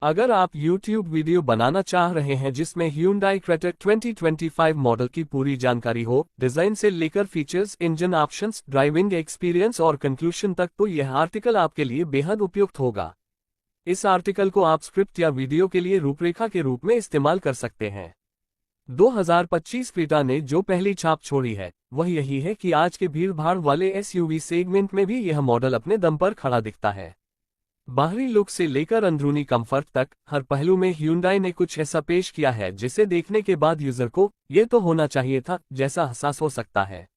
अगर आप YouTube video बनाना चाह रहे हैं जिसमें Hyundai Creta 2025 मॉडल की पूरी जानकारी हो, डिजाइन से लेकर features, engine options, driving experience और कंक्लूजन तक, तो यह आर्टिकल आपके लिए बेहद उपयुक्त होगा। इस आर्टिकल को आप स्क्रिप्ट या वीडियो के लिए रूपरेखा के रूप में इस्तेमाल कर सकते हैं। 2025 क्रेटा ने जो पहली छाप छोड़ी है वह यही है कि आज के भीड़-भाड़ वाले एसयूवी सेगमेंट में भी यह मॉडल अपने दम पर खड़ा दिखता है। बाहरी लुक से लेकर अंदरूनी कंफर्ट तक हर पहलू में Hyundai ने कुछ ऐसा पेश किया है जिसे देखने के बाद यूजर को ये तो होना चाहिए था जैसा एहसास हो सकता है।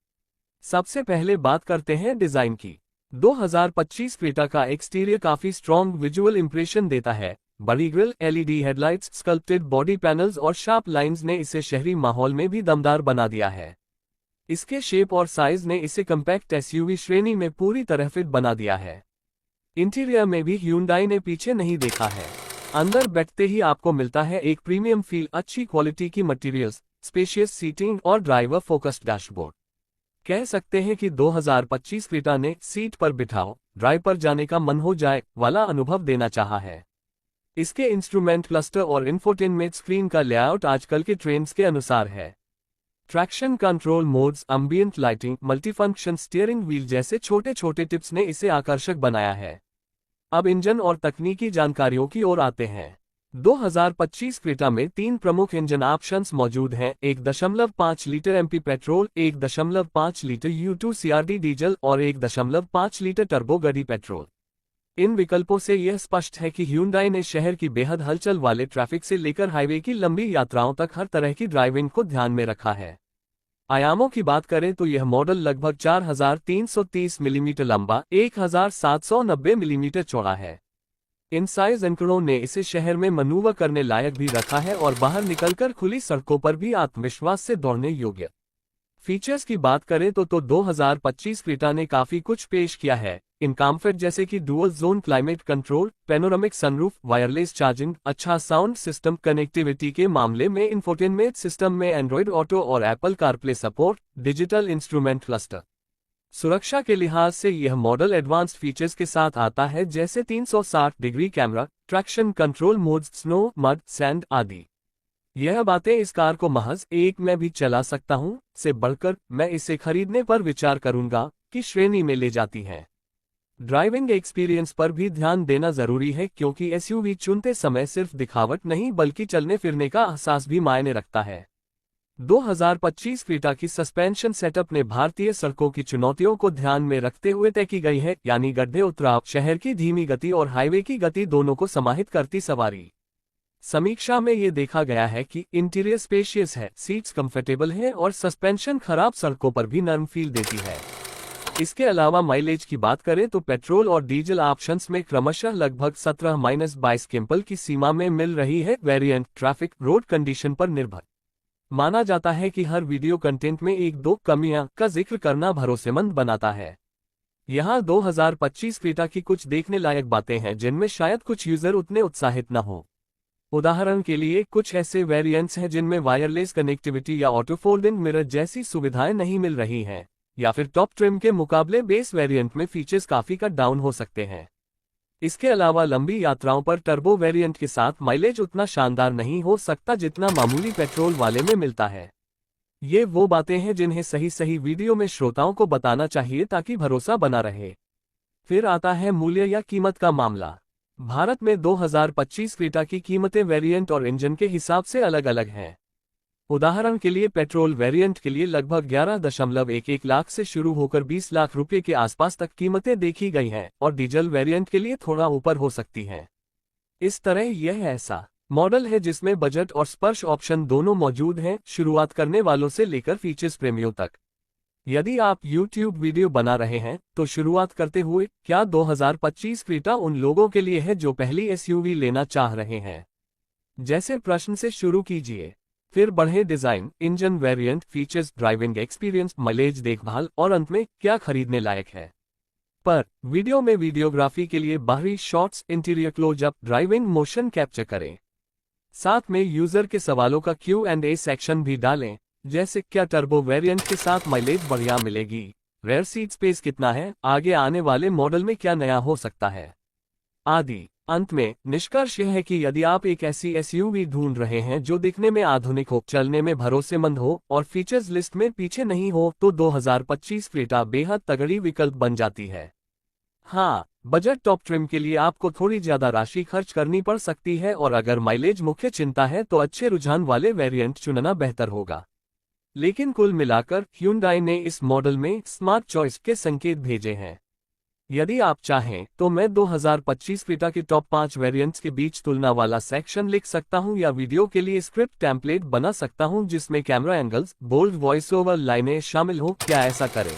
सबसे पहले बात करते हैं डिजाइन की। 2025 क्रेटा का एक्सटीरियर काफी स्ट्रॉन्ग विजुअल इंप्रेशन देता है। बड़ी grill, LED headlights, sculpted body panels और शार्प लाइंस ने इसे शहरी माहौल में भी दमदार बना दिया है। इसके शेप और साइज ने इसे कम्पैक्ट एसयूवी श्रेणी में पूरी तरह फिट बना दिया है। इंटीरियर में भी Hyundai ने पीछे नहीं देखा है। अंदर बैठते ही आपको मिलता है एक प्रीमियम फील, अच्छी क्वालिटी की मटेरियल्स, स्पेशियस सीटिंग और ड्राइवर फोकस्ड डैशबोर्ड। कह सकते हैं कि 2025 क्रेटा ने सीट पर बिठाओ, ड्राइव पर जाने का मन हो जाए वाला अनुभव देना चाहा है। इसके इंस्ट्रूमेंट क्लस्टर और इंफोटेनमेंट स्क्रीन का लेआउट आजकल के ट्रेंड्स के अनुसार है। Traction control modes, ambient lighting, multifunction steering wheel जैसे छोटे छोटे टिप्स ने इसे आकर्षक बनाया है। अब इंजन और तकनीकी जानकारियों की ओर आते हैं। 2025 क्रेटा में 3 प्रमुख इंजन ऑप्शंस मौजूद हैं: 1.5 litre MP petrol, 1.5 litre U2 CRD diesel और 1.5 लीटर टर्बो गडी पेट्रोल। इन विकल्पों से यह स्पष्ट है कि Hyundai ने शहर की बेहद हलचल वाले ट्रैफिक से लेकर हाईवे की लंबी यात्राओं तक हर तरह की ड्राइविंग को ध्यान में रखा है। आयामों की बात करें तो यह मॉडल लगभग 4330 मिलीमीटर लंबा, 1790 मिलीमीटर चौड़ा है। इन साइज एंकरों ने इसे शहर में मनूवर करने लायक भी रखा है और बाहर निकलकर खुली सड़कों पर भी आत्मविश्वास से दौड़ने योग्य। फीचर्स की बात करें तो 2025 क्रेटा ने काफी कुछ पेश किया है। इन कम्फर्ट जैसे कि dual zone climate control, panoramic sunroof, wireless charging, अच्छा साउंड सिस्टम, कनेक्टिविटी के मामले में इंफोटेनमेंट सिस्टम में एंड्रॉइड ऑटो और Apple CarPlay support, digital instrument cluster. सुरक्षा के लिहाज से यह मॉडल एडवांस्ड फीचर्स के साथ आता है जैसे 360 degree camera, traction control modes, snow, mud, sand आदि। यह बातें इस कार को महज एक मैं भी चला सकता हूं से बढ़कर मैं इसे खरीदने पर विचार करूंगा की श्रेणी में ले जाती हैं। ड्राइविंग एक्सपीरियंस पर भी ध्यान देना जरूरी है क्योंकि एसयूवी चुनते समय सिर्फ दिखावट नहीं बल्कि चलने फिरने का एहसास भी मायने रखता है। 2025 क्रेटा की सस्पेंशन सेटअप ने भारतीय सड़कों की चुनौतियों को ध्यान में रखते हुए तय की गई है, यानी गड्ढे, उतराव, शहर की धीमी गति और हाईवे की गति दोनों को समाहित करती सवारी। समीक्षा में ये देखा गया है कि इंटीरियर स्पेशियस है, सीट्स कंफर्टेबल हैं और सस्पेंशन खराब सड़कों पर भी नरम फील देती है। इसके अलावा माइलेज की बात करें तो पेट्रोल और डीजल ऑप्शंस में क्रमशः लगभग 17-22 किम्पल की सीमा में मिल रही है। वेरिएंट ट्रैफिक, रोड कंडीशन पर निर्भर माना जाता है कि हर वीडियो कंटेंट में 1-2 कमियां का जिक्र करना भरोसेमंद बनाता है। यहाँ 2025 क्रेटा की कुछ देखने लायक बातें हैं जिनमें शायद कुछ यूजर उतने उत्साहित न हो। उदाहरण के लिए कुछ ऐसे वेरिएंट्स हैं जिनमें वायरलेस कनेक्टिविटी या ऑटो फोल्डिंग मिरर जैसी सुविधाएं नहीं मिल रही हैं, या फिर टॉप ट्रिम के मुकाबले बेस वेरिएंट में फीचर्स काफी कट डाउन हो सकते हैं। इसके अलावा लंबी यात्राओं पर टर्बो वेरिएंट के साथ माइलेज उतना शानदार नहीं हो सकता जितना मामूली पेट्रोल वाले में मिलता है। ये वो बातें हैं जिन्हें सही वीडियो में श्रोताओं को बताना चाहिए ताकि भरोसा बना रहे। फिर आता है मूल्य या कीमत का मामला। भारत में 2025 क्रेटा की कीमतें वेरिएंट और इंजन के हिसाब से अलग अलग हैं। उदाहरण के लिए पेट्रोल वेरिएंट के लिए लगभग 11.11 लाख से शुरू होकर 20 लाख रुपए के आसपास तक कीमतें देखी गई हैं और डीजल वेरिएंट के लिए थोड़ा ऊपर हो सकती हैं। इस तरह यह ऐसा मॉडल है जिसमें बजट और स्पर्श ऑप्शन दोनों मौजूद हैं, शुरुआत करने वालों से लेकर फीचर्स प्रेमियों तक। यदि आप YouTube वीडियो बना रहे हैं तो शुरुआत करते हुए क्या 2025 क्रेटा उन लोगों के लिए है जो पहली एसयूवी लेना चाह रहे हैं? जैसे प्रश्न से शुरू कीजिए, फिर बढ़े design, engine variant, features, driving experience, mileage, देखभाल और अंत में क्या खरीदने लायक है। पर वीडियो में वीडियोग्राफी के लिए बाहरी shots, interior closeup, driving motion capture करें। साथ में यूजर के सवालों का Q&A सेक्शन भी डालें, जैसे क्या टर्बो वेरिएंट के साथ माइलेज बढ़िया मिलेगी, रेयर सीट स्पेस कितना है, आगे आने वाले मॉडल में क्या नया हो सकता है आदि। अंत में निष्कर्ष यह है कि यदि आप एक ऐसी एसयूवी ढूंढ रहे हैं जो दिखने में आधुनिक हो, चलने में भरोसेमंद हो और फीचर्स लिस्ट में पीछे नहीं हो, तो 2025 क्रेटा बेहद तगड़ी विकल्प बन जाती है। हाँ, बजट टॉप ट्रिम के लिए आपको थोड़ी ज्यादा राशि खर्च करनी पड़ सकती है और अगर माइलेज मुख्य चिंता है तो अच्छे रुझान वाले वेरिएंट चुनना बेहतर होगा। लेकिन कुल मिलाकर Hyundai ने इस मॉडल में स्मार्ट चॉइस के संकेत भेजे हैं। यदि आप चाहें तो मैं 2025 क्रेटा के टॉप 5 वेरिएंट्स के बीच तुलना वाला सेक्शन लिख सकता हूं या वीडियो के लिए स्क्रिप्ट टेम्पलेट बना सकता हूं जिसमें camera angles, bold voice over लाइनें शामिल हो। क्या ऐसा करें?